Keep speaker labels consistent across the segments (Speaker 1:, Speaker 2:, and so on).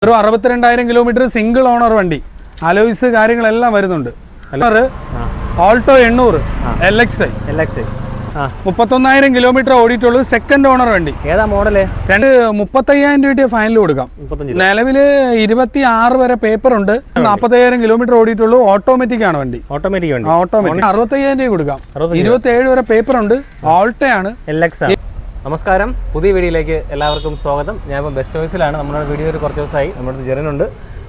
Speaker 1: ഒരു 62,000 kilometre single owner വണ്ടി. Alloys കാര്യങ്ങളെല്ലാം വരുന്നുണ്ട്. ഓൾട്ടോ 800 LXi 31,000 കിലോമീറ്റർ ഓടിയിട്ടുള്ളൂ. സെക്കൻഡ് ഓണർ വണ്ടി.
Speaker 2: ഏതാ മോഡല്?
Speaker 1: 35,000 രൂപ ഫൈനൽ കൊടുക്കാം. നിലവില് 26 വരെ പേപ്പർ ഉണ്ട്. 40,000 കിലോമീറ്റർ ഓടിയിട്ടുള്ളൂ. ഓട്ടോമാറ്റിക് ആണ് വണ്ടി.
Speaker 2: ഓട്ടോമാറ്റിക്
Speaker 1: 65,000 രൂപ കൊടുക്കാം. 27 വരെ പേപ്പർ ഉണ്ട്. ഓൾട്ടോ ആണ്.
Speaker 2: LX. നമസ്കാരം, പുതിയ വീഡിയോയിലേക്ക് എല്ലാവർക്കും സ്വാഗതം. ഞാനിപ്പോൾ ബെസ്റ്റ് ചോയ്സിലാണ്. നമ്മുടെ വീഡിയോ ഒരു കുറച്ച് ദിവസമായി. നമ്മുടെ ജെറിനുണ്ട്.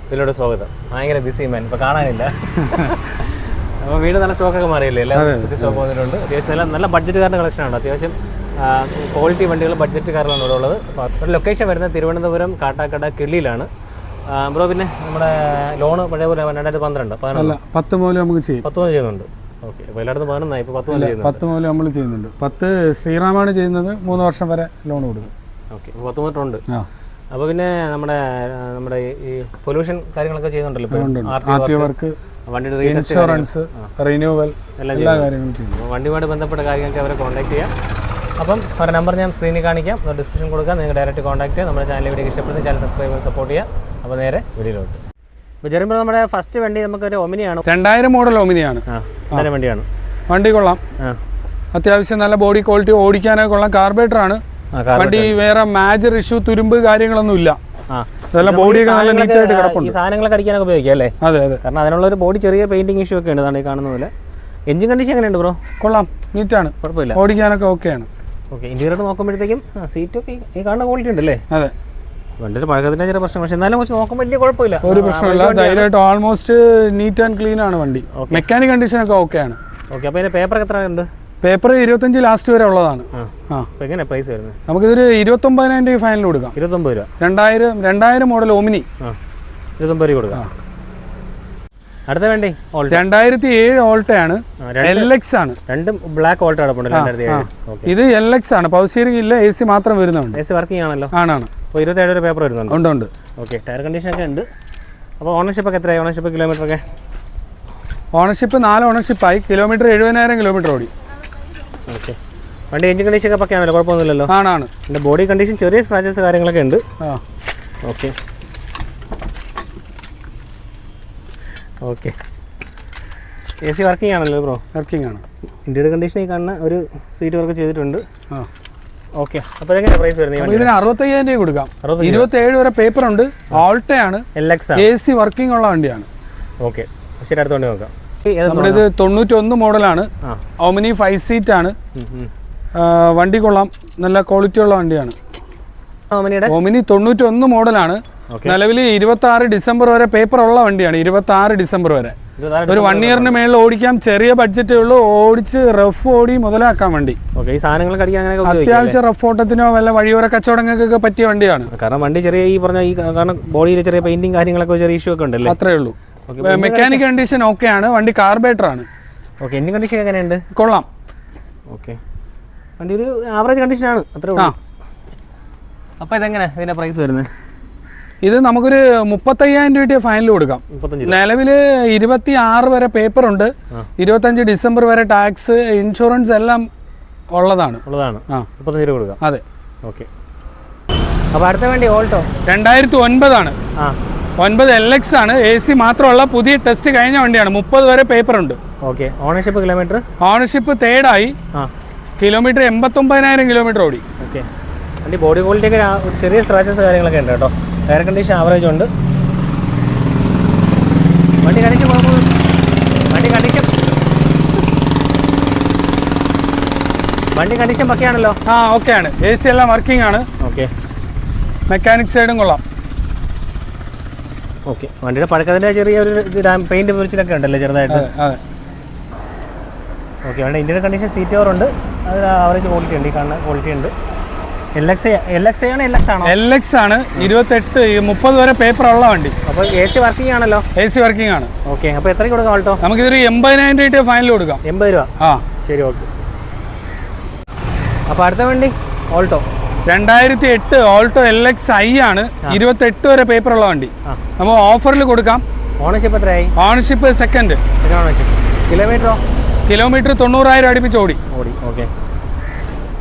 Speaker 2: ഇതിലൂടെ സ്വാഗതം. ഭയങ്കര ബിസി മാൻ, ഇപ്പോൾ കാണാനില്ല. അപ്പോൾ വീട് നല്ല സ്റ്റോക്കൊക്കെ മാറിയില്ലേ? എല്ലാം പുതിയ സ്റ്റോക്ക് വന്നിട്ടുണ്ട്. അത്യാവശ്യം നല്ല ബഡ്ജറ്റുകാരുടെ കളക്ഷനാണ്. അത്യാവശ്യം ക്വാളിറ്റി വണ്ടികൾ ബഡ്ജറ്റ് കാറിലാണ് ഇവിടെ ഉള്ളത്. ഒരു ലൊക്കേഷൻ വരുന്നത് തിരുവനന്തപുരം കാട്ടാക്കട കിള്ളിയിലാണ്. ബ്രോ, പിന്നെ നമ്മുടെ ലോണ് പഴയ പോലെ 2012
Speaker 1: 10 മുതൽ നമുക്ക് ചെയ്യും.
Speaker 2: 10 മുതൽ ചെയ്യുന്നുണ്ട്. ഓക്കെ, അപ്പോൾ എല്ലായിടത്തും 11 ഇപ്പോൾ 10
Speaker 1: മുതൽ നമ്മൾ ചെയ്യുന്നുണ്ട്. 10 ശ്രീറാമാണ് ചെയ്യുന്നത്. 3 വർഷം വരെ ലോൺ കൊടുക്കും.
Speaker 2: ഓക്കെ, 10 മുതലുണ്ട്. അപ്പോൾ പിന്നെ നമ്മുടെ ഈ പൊല്യൂഷൻ കാര്യങ്ങളൊക്കെ ചെയ്യുന്നുണ്ടല്ലോ.
Speaker 1: വർക്ക്, വണ്ടിയുടെ ഇൻഷുറൻസ്, റിന്യൂവൽ, എല്ലാ കാര്യങ്ങളും ചെയ്യും.
Speaker 2: വണ്ടിയുമായിട്ട് ബന്ധപ്പെട്ട കാര്യങ്ങളൊക്കെ അവരെ കോൺടാക്ട് ചെയ്യാം. അപ്പം അവരുടെ നമ്പർ ഞാൻ സ്ക്രീനിൽ കാണിക്കാം, ഡിസ്ക്രിപ്ഷൻ കൊടുക്കാം. നിങ്ങൾക്ക് ഡയറക്റ്റ് കോൺടാക്ട് ചെയ്യാം. നമ്മുടെ ചാനൽ വീഡിയോ ഇഷ്ടപ്പെടുന്ന ചാനൽ സബ്സ്ക്രൈബ് ചെയ്ത് സപ്പോർട്ട് ചെയ്യാം. അപ്പോൾ നേരെ വീഡിയോയിലോട്ട്. ഇപ്പോൾ ചെറുമ്പോൾ നമ്മുടെ ഫസ്റ്റ് വണ്ടി നമുക്കൊരു ഒമിനിയാണ്.
Speaker 1: 2000 മോഡൽ ഒമിനിയാണ്.
Speaker 2: വണ്ടിയാണ്.
Speaker 1: വണ്ടി കൊള്ളാം. അത്യാവശ്യം നല്ല ബോഡി ക്വാളിറ്റി, ഓടിക്കാനൊക്കെ കൊള്ളാം. കാർബറേറ്റർ ആണ് വണ്ടി. വേറെ മേജർ ഇഷ്യൂ, തുരുമ്പ് കാര്യങ്ങളൊന്നും ഇല്ല. അതെല്ലാം ബോഡിയൊക്കെ നല്ല നീറ്റ് ആയിട്ട് കിടപ്പുണ്ട്.
Speaker 2: ഈ സാധനങ്ങളൊക്കെ അടിക്കാനൊക്കെ ഉപയോഗിക്കാം അല്ലേ?
Speaker 1: അതെ അതെ.
Speaker 2: കാരണം അതിനുള്ള ഒരു ബോഡി ചെറിയ പെയിന്റിംഗ് ഇഷ്യൂ ഒക്കെ ഉണ്ട്. അതാണ് ഈ കാണുന്ന പോലെ. എഞ്ചിൻ കണ്ടീഷൻ എങ്ങനെയുണ്ട് ബ്രോ?
Speaker 1: കൊള്ളാം, നീറ്റാണ്, കുഴപ്പമില്ല, ഓടിക്കാനൊക്കെ ഓക്കെയാണ്.
Speaker 2: ഓക്കെ, ഇന്റീരിയർ നോക്കുമ്പോഴത്തേക്കും സീറ്റൊക്കെ ഈ കാണുന്ന ക്വാളിറ്റി ഉണ്ടല്ലേ?
Speaker 1: അതെ.
Speaker 2: വണ്ടിയുടെ പഴക്കത്തിൻ്റെ ചില പ്രശ്നം, പക്ഷേ എന്നാലും കുറച്ച് നോക്കുമ്പോൾ വലിയ കുഴപ്പമില്ല,
Speaker 1: ഒരു പ്രശ്നമില്ല. ധൈര്യമായിട്ട് ഓൾമോസ്റ്റ് നീറ്റ് ആൻഡ് ക്ലീൻ ആണ് വണ്ടി. മെക്കാനിക് കണ്ടീഷൻ ഒക്കെ ഓക്കെയാണ്.
Speaker 2: ഓക്കെ, അപ്പോൾ ഇതിന്റെ പേപ്പർ എത്ര ഉണ്ട്?
Speaker 1: പേപ്പർ 25 ലാസ്റ്റ് വരെ ഉള്ളതാണ്.
Speaker 2: എങ്ങനെ പ്രൈസ് വരുന്നത്?
Speaker 1: നമുക്കിതൊരു 29,000 രൂപ ഫൈനൽ കൊടുക്കാം.
Speaker 2: 29 രൂപ.
Speaker 1: 2000 മോഡൽ ഒമിനി
Speaker 2: 29 രൂപ കൊടുക്കാം. അടുത്ത വണ്ടി
Speaker 1: 2007 ഓൾട്ടോ ആണ്. LX ആണ്.
Speaker 2: രണ്ടും ബ്ലാക്ക് ഓൾട്ടോ ആണ്. 2007.
Speaker 1: ഇത് LX ആണ്. പവർ സ്റ്റിയറിംഗ് ഇല്ല, AC മാത്രം വരുന്നുണ്ട്.
Speaker 2: AC വർക്കിംഗ് ആണല്ലോ?
Speaker 1: ആണ്.
Speaker 2: അപ്പോൾ 27 രൂപ പേപ്പർ വരുന്നുണ്ട്.
Speaker 1: ഉണ്ട്.
Speaker 2: ഓക്കെ, ടയർ കണ്ടീഷൻ ഒക്കെ ഉണ്ട്. അപ്പോൾ ഓണർഷിപ്പ് ഒക്കെ എത്രയാണ്? ഓണർഷിപ്പ് കിലോമീറ്റർ ഒക്കെ?
Speaker 1: ഓണർഷിപ്പ് 4 ഓണർഷിപ്പായി. കിലോമീറ്റർ 70,000 കിലോമീറ്റർ ഓടി.
Speaker 2: ഓക്കെ, വണ്ടി എഞ്ചിൻ കണ്ടീഷൻ ഒക്കെ പക്കയാണല്ലോ? കുഴപ്പമൊന്നുമില്ലല്ലോ?
Speaker 1: ആണ്.
Speaker 2: എൻ്റെ ബോഡി കണ്ടീഷൻ ചെറിയ സ്ക്രാച്ചസ് കാര്യങ്ങളൊക്കെ ഉണ്ട്. Okay okay. AC വർക്കിംഗ് ആണല്ലോ ബ്രോ?
Speaker 1: വർക്കിംഗ് ആണ്.
Speaker 2: ഇന്ത്യയുടെ കണ്ടീഷനിൽ കാണുന്ന ഒരു സീറ്റ് വർക്ക് ചെയ്തിട്ടുണ്ട്. ഓക്കെ, അപ്പോൾ എങ്ങനെ പ്രൈസ് വരുന്നത്?
Speaker 1: ഇതിന് 65,000 രൂപ കൊടുക്കാം. 27 വരെ പേപ്പർ ഉണ്ട്. ഓൾട്ടോ ആണ്.
Speaker 2: LX
Speaker 1: AC വർക്കിംഗ് ഉള്ള വണ്ടിയാണ്.
Speaker 2: ഓക്കെ, ശരി, അടുത്ത വണ്ടി നോക്കാം.
Speaker 1: നമ്മുടെ ഇത് 91 മോഡലാണ്. ഒമിനി 5 സീറ്റ് ആണ്. വണ്ടി കൊള്ളാം, നല്ല ക്വാളിറ്റി ഉള്ള വണ്ടിയാണ്. ഒമിനി 91 മോഡലാണ്. നിലവിൽ 26 ഡിസംബർ വരെ പേപ്പർ ഉള്ള വണ്ടിയാണ്. 26 ഡിസംബർ വരെ ഒരു 1 ഇയറിന് മേളിൽ ഓടിക്കാം. ചെറിയ ബഡ്ജറ്റേ ഉള്ളൂ. ഓടിച്ച് റഫ് ഓടി മുതലാക്കാൻ വണ്ടി. അത്യാവശ്യം റഫ് ഓട്ടത്തിനോ വല്ല വഴിയോര കച്ചവടങ്ങൾക്കൊക്കെ പറ്റിയ വണ്ടിയാണ്.
Speaker 2: കാരണം വണ്ടി ചെറിയ ഈ പറഞ്ഞ ഈ കാരണം ബോഡിയിൽ ചെറിയ പെയിന്റിങ് കാര്യങ്ങളൊക്കെ ചെറിയ ഇഷ്യൂ ഒക്കെ ഉണ്ടല്ലോ?
Speaker 1: അത്രേ ഉള്ളൂ. മെക്കാനിക് കണ്ടീഷൻ ഓക്കെ ആണ്. വണ്ടി കാർബറേറ്റർ ആണ്.
Speaker 2: ഓക്കെ, എഞ്ചിൻ കണ്ടീഷൻ എങ്ങനെയുണ്ട്?
Speaker 1: കൊള്ളാം.
Speaker 2: ഓക്കെ, വണ്ടി ഒരു ആവറേജ് കണ്ടീഷനാണ്. അത്രേ ഉള്ളൂ. അപ്പോൾ ഇതെങ്ങനെ ഇതിന്റെ പ്രൈസ് വരുന്നത്?
Speaker 1: ഇത് നമുക്കൊരു 35,000 രൂപ ഫൈനൽ കൊടുക്കാം. നിലവിൽ 26 വരെ പേപ്പർ ഉണ്ട്. 25 ഡിസംബർ വരെ ടാക്സ്, ഇൻഷുറൻസ് എല്ലാം ഉള്ളതാണ്.
Speaker 2: 35 രൂപ കൊടുക്കാം.
Speaker 1: അതെ.
Speaker 2: ഓക്കെ, അപ്പോൾ അടുത്ത വണ്ടി ഓൾട്ടോ
Speaker 1: 2009 ആണ്. 9 LX ആണ്. AC മാത്രമുള്ള പുതിയ ടെസ്റ്റ് കഴിഞ്ഞ വണ്ടിയാണ്. 30 വരെ പേപ്പർ ഉണ്ട്.
Speaker 2: Okay, ownership kilometre?
Speaker 1: ഓണർഷിപ്പ് തേർഡായി. കിലോമീറ്റർ 89,000 കിലോമീറ്റർ ഓടി.
Speaker 2: ഓക്കെ, വണ്ടി ബോഡി ക്വാളിറ്റി ഒക്കെ ചെറിയ സ്ക്രാച്ചസ് കാര്യങ്ങളൊക്കെ ഉണ്ട് കേട്ടോ. ടയർ കണ്ടീഷൻ ആവറേജ് ഉണ്ട്. വണ്ടി കണ്ടീഷൻ പക്കയാണല്ലോ?
Speaker 1: ഓക്കെ ആണ്. AC എല്ലാം വർക്കിംഗ് ആണ്.
Speaker 2: ഓക്കെ,
Speaker 1: മെക്കാനിക് സൈഡും കൊള്ളാം.
Speaker 2: ഓക്കെ, വണ്ടിയുടെ പഴക്കത്തിൻ്റെ ചെറിയൊരു പെയിന്റ് പൊരിച്ചിലൊക്കെ ഉണ്ടല്ലോ ചെറുതായിട്ട്? ഓക്കെ, വണ്ടി ഇന്ത്യയുടെ കണ്ടീഷൻ സീറ്റ് കവർ ഉണ്ട്. അത് ആവറേജ് ക്വാളിറ്റി ഉണ്ട്. ഈ കാണുന്ന ക്വാളിറ്റി ഉണ്ട്. LX ആണ്.
Speaker 1: LX ആണ്. 30 വരെ പേപ്പർ ഉള്ള വണ്ടി.
Speaker 2: അപ്പോൾ AC വർക്കിംഗ് ആണല്ലോ?
Speaker 1: AC വർക്കിംഗ് ആണ്.
Speaker 2: ഓക്കെ, അപ്പോൾ എത്രയ്ക്ക് കൊടുക്കാം ഓൾട്ടോ?
Speaker 1: നമുക്കിതൊരു 80,000 രൂപ ഫൈനൽ കൊടുക്കാം.
Speaker 2: 80 രൂപ. ശരി, ഓക്കെ. അപ്പോൾ അടുത്ത വണ്ടി ഓൾട്ടോ
Speaker 1: 2008 ഓൾട്ടോ LXi ആണ്. 28 വരെ പേപ്പർ ഉള്ള വണ്ടി. നമ്മൾ ഓഫറിൽ കൊടുക്കാം.
Speaker 2: ഓണർഷിപ്പ് എത്രയായി?
Speaker 1: Ownership second.
Speaker 2: കിലോമീറ്ററോ?
Speaker 1: കിലോമീറ്റർ 90,000 അടുപ്പിച്ച് ഓടി.
Speaker 2: Okay,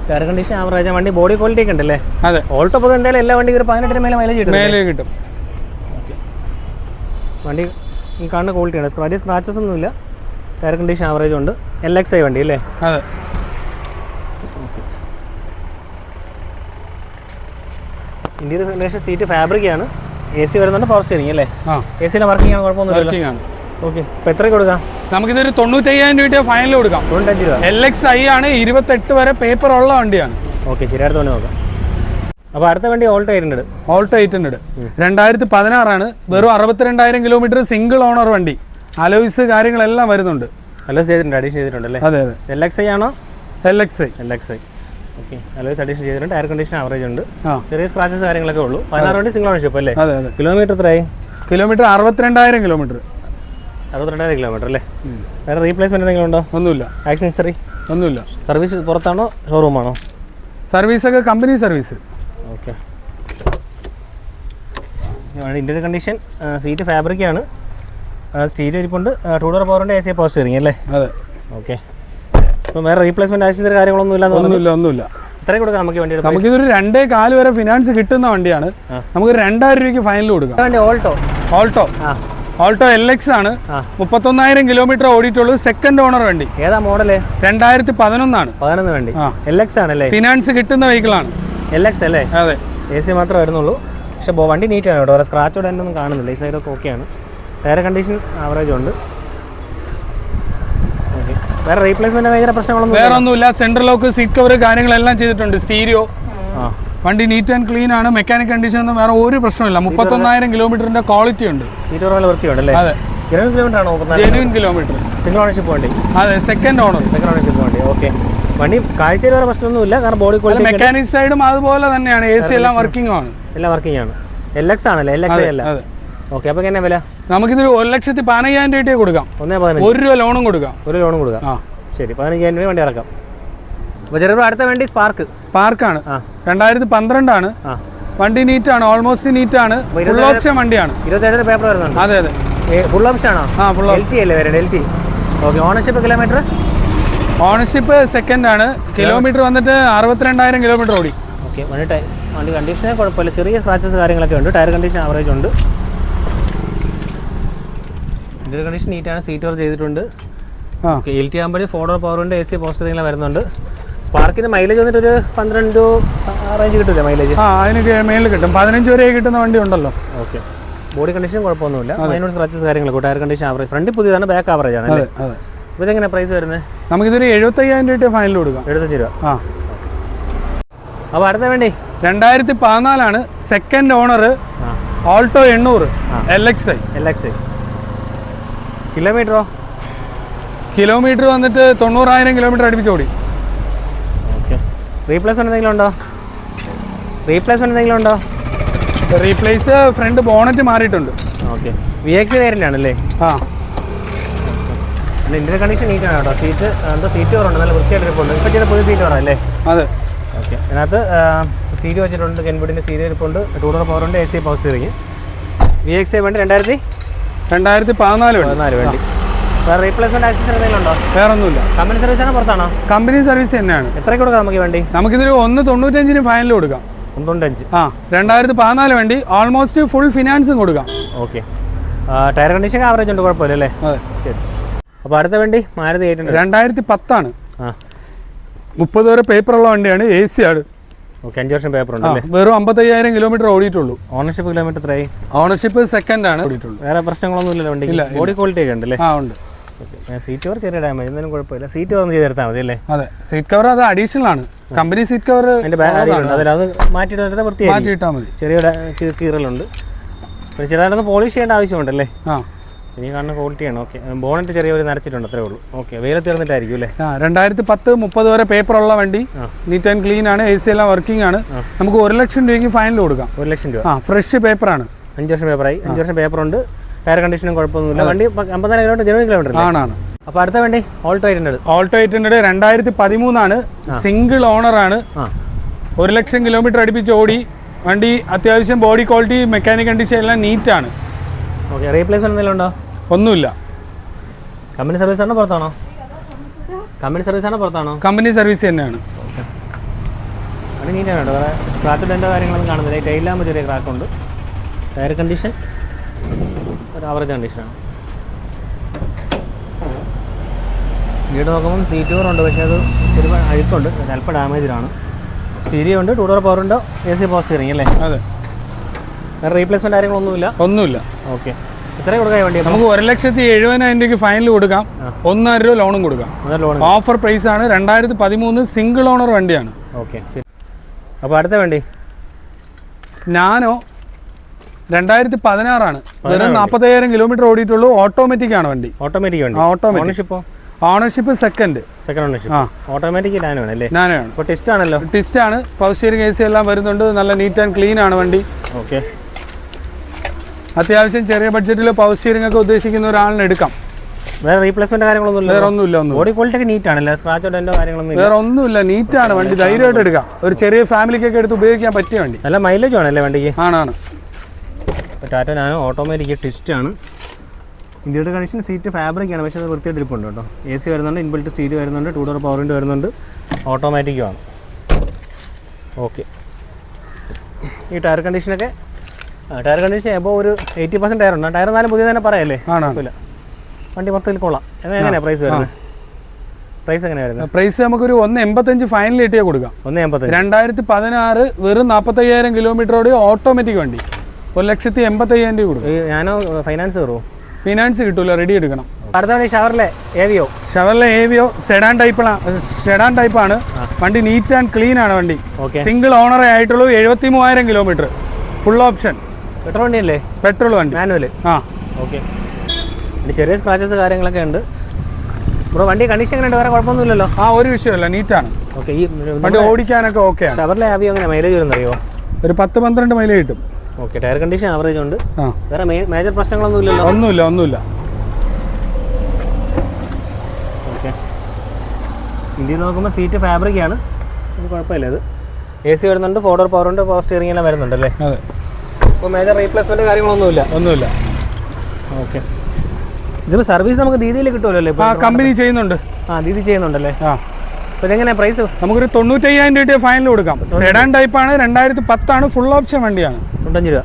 Speaker 2: tyre condition average. വണ്ടി ബോഡി ക്വാളിറ്റി ഒക്കെ ഉണ്ടല്ലേ?
Speaker 1: അതെ.
Speaker 2: ഓൾട്ടോ പൊതുവെ എന്തായാലും എല്ലാ വണ്ടിക്കും ഒരു 18 മേലെ മൈലേജ് കിട്ടും. വണ്ടി ഈ കാണുന്ന ക്വാളിറ്റിയാണ്, വലിയ സ്ക്രാച്ചസ് ഒന്നുമില്ല, ടയർ കണ്ടീഷൻ ആവറേജ് ഉണ്ട്. LXi വണ്ടി അല്ലേ?
Speaker 1: അതെ.
Speaker 2: ഇന്റീരിയർ വെന്റിലേഷൻ, സീറ്റ് ഫാബ്രിക്കാണ്, AC വരുന്നുണ്ട്, പവർ സ്റ്റിയറിംഗ് അല്ലേ? AC വർക്കിംഗ് ആണ്, കുഴപ്പമൊന്നുമില്ല. ഓക്കെ, അപ്പോൾ എത്രയ്ക്ക് കൊടുക്കാം?
Speaker 1: നമുക്കിതൊരു 95,000 രൂപ ഫൈനൽ കൊടുക്കാം.
Speaker 2: 95 രൂപ.
Speaker 1: LXi ആണ്, 28 വരെ പേപ്പർ ഉള്ള വണ്ടിയാണ്.
Speaker 2: ഓക്കെ, ശരി, അടുത്ത വണ്ടി നോക്കാം. അപ്പോൾ അടുത്ത വണ്ടി ഓൾട്ടോ 800.
Speaker 1: ഓൾട്ടോ 800 2016 ആണ്, വെറും 62,000 കിലോമീറ്റർ, സിംഗിൾ ഓണർ വണ്ടി, അലോയ്സ് കാര്യങ്ങളെല്ലാം വരുന്നുണ്ട്.
Speaker 2: അലോയ്സ് ചെയ്തിട്ടുണ്ട്, അഡീഷൻ ചെയ്തിട്ടുണ്ടല്ലേ?
Speaker 1: അതെ അതെ.
Speaker 2: LXi ആണോ?
Speaker 1: LXi.
Speaker 2: ഓക്കെ, അലോയ്സ് അഡീഷൻ ചെയ്തിട്ടുണ്ട്, ടയർ കണ്ടീഷൻ ആവറേജ് ഉണ്ട്, ചെറിയ സ്ക്രാച്ചസ് കാര്യങ്ങളൊക്കെ ഉള്ളൂ. 16 വണ്ടി സിംഗിൾ ഓണർഷിപ്പ് അല്ലേ?
Speaker 1: അതെ അതെ.
Speaker 2: കിലോമീറ്റർ എത്രയായി?
Speaker 1: Kilometre 62,000 kilometre.
Speaker 2: 62,000 കിലോമീറ്റർ അല്ലേ? വേറെ റീപ്ലേസ്മെന്റ് എന്തെങ്കിലും ഉണ്ടോ?
Speaker 1: ഒന്നുമില്ല.
Speaker 2: ആക്ഷൻ ഹിസ്റ്ററി
Speaker 1: ഒന്നുമില്ല.
Speaker 2: സർവീസ് പുറത്താണോ ഷോറൂമാണോ?
Speaker 1: സർവീസൊക്കെ കമ്പനി service.
Speaker 2: Okay, interior condition, seat ഫാബ്രിക്കാണ്, സ്റ്റീരിയോ ഇരിപ്പുണ്ട്, 2 ഡോർ പവറിൻ്റെ AC പവർ സ്റ്റിയറിംഗ് അല്ലേ?
Speaker 1: അതെ.
Speaker 2: ഓക്കെ, അപ്പോൾ വേറെ റീപ്ലേസ്മെന്റ് ആക്ഷൻ കാര്യങ്ങളൊന്നും
Speaker 1: ഒന്നുമില്ല.
Speaker 2: ഇത്രയും കൊടുക്കാം നമുക്ക് വേണ്ടി.
Speaker 1: നമുക്കിതൊരു 2.4 വരെ ഫിനാൻസ് കിട്ടുന്ന വണ്ടിയാണ്. നമുക്ക് 2,000 രൂപയ്ക്ക് ഫൈനൽ കൊടുക്കാം. ഓൾട്ടോ LX ആണ്, 31,000 കിലോമീറ്റർ ഓടിയിട്ടുള്ളത്, സെക്കൻഡ് ഓണർ വണ്ടി.
Speaker 2: ഏതാ മോഡല്?
Speaker 1: 2011 ആണ്.
Speaker 2: 11 വണ്ടി. LX ആണല്ലേ?
Speaker 1: ഫിനാൻസ് കിട്ടുന്ന വെഹിക്കിളാണ്.
Speaker 2: LX അല്ലേ?
Speaker 1: അതെ.
Speaker 2: AC മാത്രമേ വരുന്നുള്ളൂ, പക്ഷേ വണ്ടി നീറ്റാണ് കേട്ടോ, സ്ക്രാച്ചോടെ തന്നെ ഒന്നും കാണുന്നില്ല, ഈ സൈഡൊക്കെ ഓക്കെയാണ്, ടയർ കണ്ടീഷൻ ആവറേജ് ഉണ്ട്. ഓക്കെ, വേറെ റീപ്ലേസ്മെന്റ് ഭയങ്കര പ്രശ്നങ്ങളൊന്നും
Speaker 1: വേറെ ഒന്നുമില്ല. സെൻട്രൽ ലോക്ക്, സീറ്റ് കവർ കാര്യങ്ങളെല്ലാം ചെയ്തിട്ടുണ്ട്, സ്റ്റീരിയോ, വണ്ടി നീറ്റ് ആൻഡ് ക്ലീൻ ആണ്, മെക്കാനിക് കണ്ടീഷൻ ഒന്നും വേറെ ഒരു പ്രശ്നമില്ല. 31,000 കിലോമീറ്ററിന്റെ ക്വാളിറ്റി ഉണ്ട്.
Speaker 2: വൃത്തിയുണ്ടല്ലേ?
Speaker 1: അതെ,
Speaker 2: കിലോമീറ്റർ ആണോ?
Speaker 1: Genuine kilometre.
Speaker 2: സിംഗിൾ ഓണർഷിപ്പ് വണ്ടി?
Speaker 1: അതെ, സെക്കൻഡ് ഓണർഷിപ്പ്
Speaker 2: വണ്ടി. ഓക്കെ, വണ്ടി കാഴ്ചയിൽ വേറെ പ്രശ്നമൊന്നുമില്ല, കാരണം ബോഡി ക്വാളിറ്റി,
Speaker 1: മെക്കാനിക് സൈഡും അതുപോലെ തന്നെയാണ്, AC എല്ലാം വർക്കിംഗ് ആണ്.
Speaker 2: എല്ലാം വർക്കിംഗ് ആണ്. LX ആണല്ലേ? LXi അല്ല? ഓക്കെ, അപ്പോൾ എങ്ങനെ വില?
Speaker 1: നമുക്കിതൊരു 1,15,000 രൂപ കൊടുക്കാം.
Speaker 2: 1,15,000.
Speaker 1: 1 രൂപ ലോണും കൊടുക്കാം.
Speaker 2: ശരി, 15,000 രൂപ വണ്ടി ഇറക്കാം. അപ്പോൾ ചെറുപ്പം അടുത്ത വണ്ടി
Speaker 1: സ്പാർക്കാണ്, 2012 ആണ്, വണ്ടി നീറ്റ് ആണ്, ഓൾമോസ്റ്റ് നീറ്റ് ആണ്, ഫുൾ ഓപ്ഷൻ വണ്ടിയാണ്.
Speaker 2: 27 പേപ്പർ വരുന്നുണ്ട്.
Speaker 1: അതെ അതെ,
Speaker 2: ഫുൾ ഓപ്ഷൻ ആണോ? LT അല്ലേ വരുന്നത്? LT. Okay, ownership kilometre?
Speaker 1: Ownership second ആണ്, കിലോമീറ്റർ വന്നിട്ട് 62,000 കിലോമീറ്റർ ഓടി.
Speaker 2: ഓക്കെ, വണ്ടി കണ്ടീഷനെ കുഴപ്പമില്ല, ചെറിയ സ്ക്രാച്ചസ് കാര്യങ്ങളൊക്കെ ഉണ്ട്, ടയർ കണ്ടീഷൻ ആവറേജ് ഉണ്ട്, ഇന്റീരിയർ കണ്ടീഷൻ നീറ്റാണ്, സീറ്റ് കവർ ചെയ്തിട്ടുണ്ട്. LT ആകുമ്പോൾ 4 ഡോർ പവറിൻ്റെ AC പവർ സ്റ്റിയറിംഗ് വരുന്നുണ്ട്. സ്പാർക്കിന് മൈലേജ് വന്നിട്ട് ഒരു 12 റേഞ്ച് കിട്ടില്ല മൈലേജ്?
Speaker 1: അതിന് മേളിൽ കിട്ടും, 15 വരെ കിട്ടുന്ന വണ്ടി ഉണ്ടല്ലോ.
Speaker 2: ഓക്കെ, ബോഡി കണ്ടീഷൻ കുഴപ്പമൊന്നുമില്ല, മൈനൂർ സ്ക്രാച്ചസ് കാര്യങ്ങളൊക്കെ, ടയർ കണ്ടീഷൻ ആവറേജ്, ഫ്രണ്ട് പുതിയതാണ്, ബാക്ക് ആവറേജ് ആണ്. ഇതെങ്ങനെ പ്രൈസ് വരുന്നത്?
Speaker 1: നമുക്കിതൊരു 75,000 രൂപ ഫൈനൽ കൊടുക്കാം.
Speaker 2: 75 രൂപ. അപ്പോൾ അടുത്ത വേണ്ടി
Speaker 1: 2014 ആണ്, സെക്കൻഡ് ഓണർ, ഓൾട്ടോ 800 LXi.
Speaker 2: കിലോമീറ്ററോ?
Speaker 1: കിലോമീറ്റർ വന്നിട്ട് 90,000 കിലോമീറ്റർ അടുപ്പിച്ചോടി.
Speaker 2: ഓക്കെ, റീപ്ലേസ്മെന്റ് എന്തെങ്കിലും ഉണ്ടോ?
Speaker 1: റീപ്ലേസ് ഫ്രണ്ട് ബോണറ്റ് മാറിയിട്ടുണ്ട്.
Speaker 2: ഓക്കെ, VXi വേരിയന്റ് ആണല്ലേ? ഇന്റീരിയർ കണ്ടീഷൻ നീറ്റാണ് കേട്ടോ, സീറ്റ് കവറുണ്ട്, നല്ല വൃത്തിയായിട്ടിരിപ്പുണ്ട്, ഇപ്പോൾ ചെയ്ത പുതിയ സീറ്റ് കവറാണ് അല്ലേ?
Speaker 1: അതെ.
Speaker 2: ഓക്കെ, അതിനകത്ത് സ്റ്റീരിയോ വെച്ചിട്ടുണ്ട്, കെൻവുഡിൻ്റെ സ്റ്റീരിയോ ഇരിപ്പുണ്ട്, 2 ഡോർ പവറുണ്ട്, AC പവർ സ്റ്റിയറിംഗ്. VXi വേണ്ടി 2014 വേണ്ടി. വേറെ റീപ്ലേസ്മെന്റ് ആക്സസ് എന്തെങ്കിലും ഉണ്ടോ?
Speaker 1: വേറെ ഒന്നുമില്ല.
Speaker 2: കമ്പനി സർവീസ് ആണോ പുറത്താണോ?
Speaker 1: കമ്പനി സർവീസ് തന്നെയാണ്.
Speaker 2: എത്രയ്ക്ക് കൊടുക്കാം നമുക്ക് വേണ്ടി?
Speaker 1: നമുക്കിതൊരു 195 ഫൈനൽ കൊടുക്കാം.
Speaker 2: 195.
Speaker 1: 2014 വേണ്ടി, ഓൾമോസ്റ്റ് ഫുൾ ഫിനാൻസും കൊടുക്കാം.
Speaker 2: ഓക്കെ, ടയർ കണ്ടീഷൻ ആവറേജ് ഉണ്ട്, കുഴപ്പമില്ല അല്ലേ?
Speaker 1: അതെ.
Speaker 2: ശരി, അപ്പോൾ അടുത്ത വണ്ടി മാരുതി 800
Speaker 1: 2010 ആണ്, 30 വരെ പേപ്പറുള്ള വണ്ടിയാണ്, AC ആണ്.
Speaker 2: ഓക്കെ, 5 വർഷം പേപ്പർ ഉണ്ട് അല്ലേ?
Speaker 1: വെറും 55,000 കിലോമീറ്റർ ഓടിയിട്ടുള്ളൂ.
Speaker 2: ഓണർഷിപ്പ് കിലോമീറ്റർ എത്രയായി?
Speaker 1: ഓണർഷിപ്പ് സെക്കൻഡ് ആണ് ഓടിയിട്ടുള്ളൂ.
Speaker 2: വേറെ പ്രശ്നങ്ങളൊന്നും ഇല്ലല്ലോ വണ്ടി? ബോഡി ക്വാളിറ്റി ഒക്കെ ഉണ്ടല്ലേ?
Speaker 1: ഉണ്ട്.
Speaker 2: സീറ്റ് കവർ ചെറിയ ഡാമേജ്, ഒന്നും കുഴപ്പമില്ല, സീറ്റ് കവർ ഒന്ന് ചെയ്തെടുത്താൽ മതി അല്ലേ?
Speaker 1: അതെ, സീറ്റ് കവർ അത് അഡീഷണൽ ആണ്, കമ്പനി സീറ്റ് കവർ
Speaker 2: അതിൻ്റെ അത് മാറ്റിയിട്ട്
Speaker 1: മാറ്റിയിട്ടാൽ മതി.
Speaker 2: ചെറിയ കീറലുണ്ട്, പിന്നെ ചെറുതായിട്ടൊന്ന് പോളിഷ് ചെയ്യേണ്ട ആവശ്യമുണ്ടല്ലേ? ഇനി കാണുന്ന ക്വാളിറ്റിയാണ്. ഓക്കെ, ബോണറ്റ് ചെറിയൊരു നരച്ചിട്ടുണ്ട്, അത്രേ ഉള്ളൂ. ഓക്കെ, വെയിലത്ത് തീർന്നിട്ടായിരിക്കും അല്ലേ?
Speaker 1: 2010 30 വരെ പേപ്പറുള്ള വണ്ടി, നീറ്റ് ആൻഡ് ക്ലീൻ ആണ്, AC എല്ലാം വർക്കിംഗ് ആണ്. നമുക്ക് 1,00,000 രൂപയ്ക്ക് ഫൈനൽ കൊടുക്കാം.
Speaker 2: 1,00,000 രൂപ.
Speaker 1: ഫ്രഷ് പേപ്പറാണ്,
Speaker 2: 5 വർഷം പേപ്പറായി. 5 വർഷം പേപ്പർ ഉണ്ട്, ടയർ കണ്ടീഷനും കുഴപ്പമൊന്നുമില്ല, വണ്ടി 54 കിലോമീറ്റർ ജനുവൻ കിലോമീറ്റർ
Speaker 1: ആണ്.
Speaker 2: അപ്പോൾ അടുത്ത വണ്ടി ഓൾട്ടോ 800.
Speaker 1: ഓൾട്ടോ 800 2013 ആണ്, സിംഗിൾ ഓണർ ആണ്, 1,00,000 കിലോമീറ്റർ അടുപ്പിച്ച് ഓടി. വണ്ടി അത്യാവശ്യം ബോഡി ക്വാളിറ്റി, മെക്കാനിക് കണ്ടീഷൻ എല്ലാം നീറ്റ് ആണ്.
Speaker 2: ഓക്കെ, റീപ്ലേസ്മെന്റ് എന്തെങ്കിലും ഉണ്ടോ?
Speaker 1: ഒന്നുമില്ല.
Speaker 2: കമ്പനി സർവീസ് ആണോ പുറത്താണോ?
Speaker 1: കമ്പനി സർവീസ് തന്നെയാണ്.
Speaker 2: വണ്ടി നീറ്റാണ് കേട്ടോ, വേറെ സ്ക്രാച്ച് ഡെൻ്റോ കാര്യങ്ങളൊന്നും കാണുന്നില്ല. ടൈലാകുമ്പോൾ ചെറിയ ക്രാക്കുണ്ട്, ടയർ കണ്ടീഷൻ ഒരു ആവറേജ് കണ്ടീഷനാണ്. വീട് നോക്കുമ്പം സീറ്റ് കവറുണ്ട്, പക്ഷേ അത് ചെറിയ അഴുക്കുണ്ട്, അല്പം ഡാമേജിലാണ്. സ്റ്റീരിയോ ഉണ്ട്, 2 ഡോർ പവറുണ്ട്, AC പവർ സ്റ്റിയറിംഗ് അല്ലേ?
Speaker 1: അതെ.
Speaker 2: വേറെ റീപ്ലേസ്മെൻറ്റ് കാര്യങ്ങളൊന്നുമില്ല?
Speaker 1: ഒന്നുമില്ല.
Speaker 2: ഓക്കെ. എത്രയും കൊടുക്കാൻ വേണ്ടി?
Speaker 1: നമുക്ക് 1,70,70,000 രൂപയ്ക്ക് ഫൈനൽ കൊടുക്കാം, 1,000 രൂപ ലോണും കൊടുക്കാം. ഓഫർ പ്രൈസ് ആണ്. 2013 സിംഗിൾ ഓണർ വണ്ടിയാണ്.
Speaker 2: ഓക്കെ, ശരി. അപ്പോൾ അടുത്ത വണ്ടി
Speaker 1: നാനോ 2016 ആണ്. വെറും 40,000 കിലോമീറ്റർ ഓടിയിട്ടുള്ളൂ. ഓട്ടോമാറ്റിക് ആണ് വണ്ടി.
Speaker 2: ഓട്ടോമാറ്റിക് വണ്ടി.
Speaker 1: Automatic. Ownership second
Speaker 2: ownership. Automatic nano ആണല്ലേ?
Speaker 1: നാനോ ആണ്.
Speaker 2: ഇപ്പോൾ ടെസ്റ്റ് ആണല്ലോ.
Speaker 1: ടെസ്റ്റ് ആണ്. പവർ സ്റ്റിയറിംഗ് AC എല്ലാം വരുന്നുണ്ട്. നല്ല നീറ്റ് ആൻഡ് ക്ലീൻ ആണ് വണ്ടി.
Speaker 2: ഓക്കെ.
Speaker 1: അത്യാവശ്യം ചെറിയ ബഡ്ജറ്റിൽ പവർ സ്റ്റിയറിംഗ് ഒക്കെ ഉദ്ദേശിക്കുന്ന ഒരാളിന് എടുക്കാം.
Speaker 2: വേറെ റീപ്ലേസ്മെന്റ് കാര്യങ്ങളൊന്നും
Speaker 1: വേറെ ഒന്നുമില്ല.
Speaker 2: ബോഡി ക്വാളിറ്റി ഒക്കെ നീറ്റ് ആണല്ലേ? സ്ക്രാച്ചോ ഡെന്റോ കാര്യങ്ങളൊന്നും
Speaker 1: വേറെ ഒന്നുമില്ല. നീറ്റാണ് വണ്ടി. ധൈര്യമായിട്ട് എടുക്കാം. ഒരു ചെറിയ ഫാമിലിക്കൊക്കെ എടുത്ത് ഉപയോഗിക്കാൻ പറ്റിയ വണ്ടി.
Speaker 2: നല്ല മൈലേജ് ആണല്ലേ വണ്ടിക്ക്?
Speaker 1: ആണ്.
Speaker 2: ടാറ്റ നാനോ ഓട്ടോമാറ്റിക് ടെസ്റ്റ് ആണ്. ഇന്ത്യയുടെ കണ്ടീഷൻ സീറ്റ് ഫാബ്രിക് ആണ്, പക്ഷേ അത് വൃത്തിയായിട്ട് ഇരിപ്പുണ്ട് കേട്ടോ. AC വരുന്നുണ്ട്, ഇൻബിൽറ്റ് സ്റ്റീരിയോ വരുന്നുണ്ട്, 2 ഡോർ പവർ വിൻഡോ വരുന്നുണ്ട്, ഓട്ടോമാറ്റിക്കും ആണ്. ഓക്കെ. ഈ ടയർ കണ്ടീഷനൊക്കെ ടയർ കണ്ടീഷൻ അപ്പോൾ ഒരു 80% ടയർ ഉണ്ട്. ടയർ എന്നാലും പുതിയ തന്നെ പറയല്ലേ?
Speaker 1: ആണല്ല.
Speaker 2: വണ്ടി മൊത്തത്തിൽ കൊള്ളാം. എങ്ങനെയാണ് പ്രൈസ് വരുന്നത്? പ്രൈസ് എങ്ങനെയാണ് വരുന്നത്?
Speaker 1: പ്രൈസ് നമുക്കൊരു 1,85 ഫൈനൽ കിട്ടിയാൽ കൊടുക്കാം.
Speaker 2: 1,85.
Speaker 1: 2016 വെറും 40,000 കിലോമീറ്റർ ഓടി ഓട്ടോമാറ്റിക് വണ്ടി. 1,85,000 രൂപ കൊടുക്കും.
Speaker 2: ഞാനോ ഫൈനാൻസ് കയറുമോ?
Speaker 1: ഫിനാൻസ് കിട്ടൂല, റെഡി എടുക്കണം.
Speaker 2: അടുത്ത വണ്ടി ഷവർലെ ഏവിയോ സെഡാൻ ടൈപ്പാണ് വണ്ടി. നീറ്റ് ആൻഡ് ക്ലീൻ ആണ് വണ്ടി. സിംഗിൾ ഓണറേ ആയിട്ടുള്ളൂ. 73,000 കിലോമീറ്റർ. Full option. പെട്രോൾ വണ്ടി അല്ലേ?
Speaker 1: പെട്രോൾ വണ്ടി.
Speaker 2: മാനുവൽ. ഓക്കെ. ചെറിയ സ്ക്രാച്ചസ് കാര്യങ്ങളൊക്കെ ഉണ്ട്. ബ്രോ വണ്ടി കണ്ടീഷൻ എങ്ങനെയുണ്ട്? വേറെ കുഴപ്പമൊന്നുമില്ലല്ലോ?
Speaker 1: ഒരു വിഷയമല്ല, നീറ്റാണ്
Speaker 2: ഓക്കെ. ഈ
Speaker 1: വണ്ടി ഓടിക്കാനൊക്കെ ഓക്കെ.
Speaker 2: ഷവർലെ ഏവിയോ എങ്ങനെ മൈലേജ് വരുന്നറിയോ?
Speaker 1: ഒരു 10-12 മൈലേജ് കിട്ടും.
Speaker 2: ഓക്കെ. ടയർ കണ്ടീഷൻ ആവറേജ് ഉണ്ട്. വേറെ മേജർ പ്രശ്നങ്ങളൊന്നും ഇല്ലല്ലോ?
Speaker 1: ഒന്നുമില്ല.
Speaker 2: ഓക്കെ. ഇന്ത്യയിൽ നോക്കുമ്പോൾ സീറ്റ് ഫാബ്രിക് ആണ്, അത് കുഴപ്പമില്ല. ഇത് AC വരുന്നുണ്ട്, 4 ഡോർ പവർ ഉണ്ട്, പവർ സ്റ്റിയറിംഗ് എല്ലാം വരുന്നുണ്ടല്ലേ?
Speaker 1: അതെ.
Speaker 2: ഇപ്പോൾ മേജർ റീപ്ലേസ്മെൻറ്റ് കാര്യങ്ങളൊന്നുമില്ല. ഓക്കെ. ഇതിപ്പോൾ സർവീസ് നമുക്ക് ദീദിയിൽ കിട്ടുമല്ലോ? ഇപ്പോൾ
Speaker 1: കമ്പനി ചെയ്യുന്നുണ്ട്.
Speaker 2: ദീദി ചെയ്യുന്നുണ്ടല്ലേ? അപ്പോൾ ഇതെങ്ങനെ പ്രൈസ്?
Speaker 1: നമുക്കൊരു 95,000 രൂപ ഫൈനൽ കൊടുക്കാം. സെഡാൻ ടൈപ്പാണ്. 2010 ഫുൾ ഓപ്ഷൻ വണ്ടിയാണ്.
Speaker 2: 95 രൂപ.